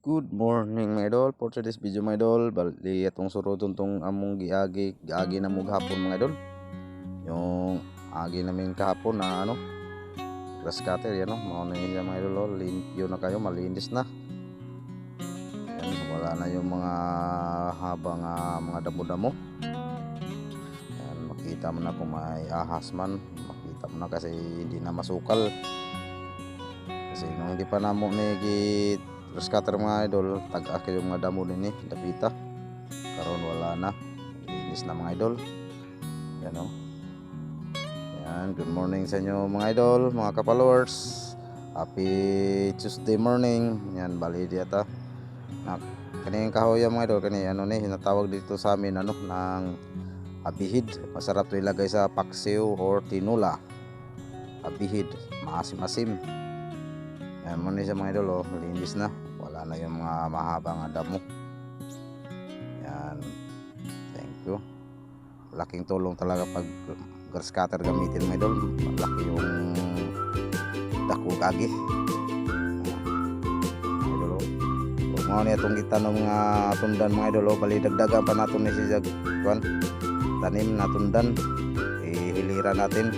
Good morning mga idol. For today's video mga idol, bali atong suruton tong among giagi na mo gahapon mga idol. Yung agi namin kahapon na grass cutter yan mao na yan mga idol, limpyo na kayo, malinis na. Yan, wala na yung mga habang mga damo-damo. Yan, makita mo na kung may ahas man, makita mo na kasi hindi na masukal. Kasi nung hindi pa namo ni grass cutter mga idol, tag-ak yung mga damo din dapita. Karon wala na, linis na mga idol. Yan Yan, good morning sa inyo mga idol, mga ka-followers. Happy Tuesday morning. Yan, bali diata na kaning kahoy mga idol, kani hinatawag dito sa amin ng abihid. Masarap to ilagay sa paksiw or tinula. Abihid, maasim-asim. Yan mo ni sa mga idol, linis na, wala na yung mga mahabang damo. Yan, thank you. Laking tulong talaga pag grass cutter gamitin mga idol. Malaki yung dako agi. Idol, kung mo ni atong kita ng mga tundan mga idol, bali dagdagan pa naton ni siya tanim na tundan, ihilira natin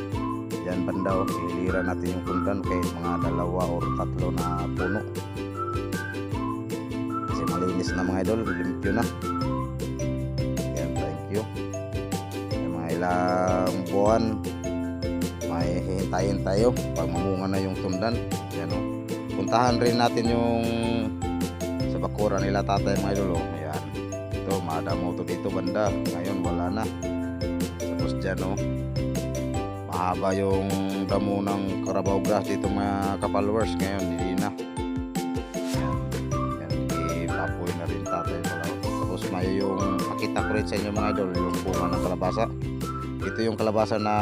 yan banda, ihilira natin yung tundan kahit mga 2 or 3 na puno kasi malinis na mga idol, limpyo na. Yan, thank you. Yung mga ilang buwan may hihintayin tayo pag mamunga na yung tundan. Yan puntahan rin natin yung sa bakura nila tatay mga idol. Ayan, ito madamo to dito banda, ngayon wala na. Tapos dyan mahaba yung damo ng Carabao grass dito mga ka-followers, ngayon hindi na. Yan, ipapoy na rin tatay pala. Tapos may yung makita ko rin sa inyo mga idol, yung bunga ng kalabasa. Ito yung kalabasa na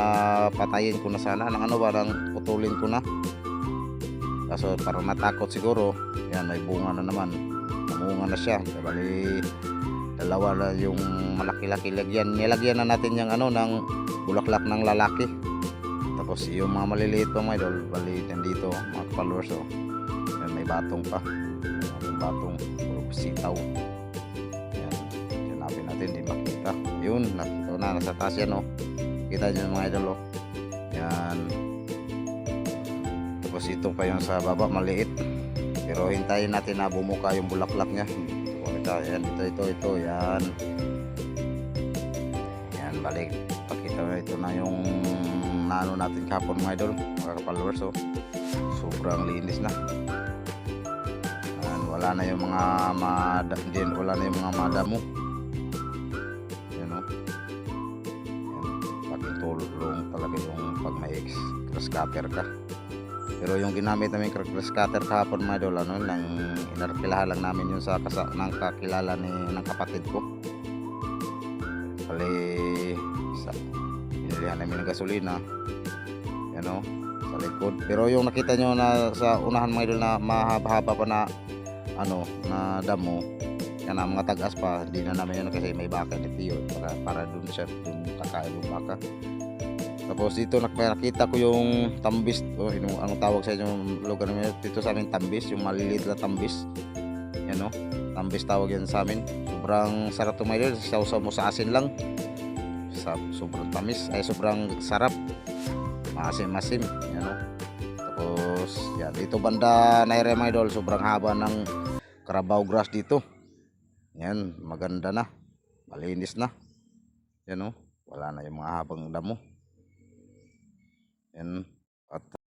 patayin ko na sana ng nang putulin ko na, kaso parang natakot siguro. Yan, may bunga na naman, namunga na siya. Bali 2 na yung malaki-laki. Nilagyan na natin yung ng bulaklak ng lalaki. Tapos yung mga maliliit pa mga idol, bali dito mga followers. Yan, may batong pa, yung batong puro sitaw. Yan, hanapin natin, di makita. Yun, nakita na, nasa taas yan kita nyo mga idol. Yan, tapos ito pa yung sa baba maliit, pero hintayin natin na bumuka yung bulaklak nya. Yan, ito yan. Yan, balik pakita na ito na yung nano natin kahapon mga idol, mga ka-followers. Sobrang linis na. Yan, wala na yung mga wala na yung mga madamo. Yan yan, laking tulong talaga yung pag may grass cutter ka. Pero yung ginamit namin grass cutter kahapon mga idol, nang inarkilahan lang namin yun sa ng kakilala ng kapatid ko. Bali binilihan namin ng gasolina yan sa likod. Pero yung nakita nyo na sa unahan mga idol na mahaba-haba pa na na damo, yan na mga tagas pa, hindi na namin yun kasi may baka ni Tio para dun siya dun kakain yung baka. Tapos dito nakita ko yung tambis, anong tawag sa inyong lugar namin dito sa amin, tambis, yung maliliit na tambis. Yan tambis tawag yan sa amin. Sobrang sarap to mga idol, sausaw mo sa asin lang, sobrang tamis, ay sobrang sarap, maasim-masim. Yan tapos yan, dito banda na area mga idol, sobrang haba ng Carabao grass dito. Yan, maganda na, malinis na. Yan wala na yung mga habang damo. Yan, at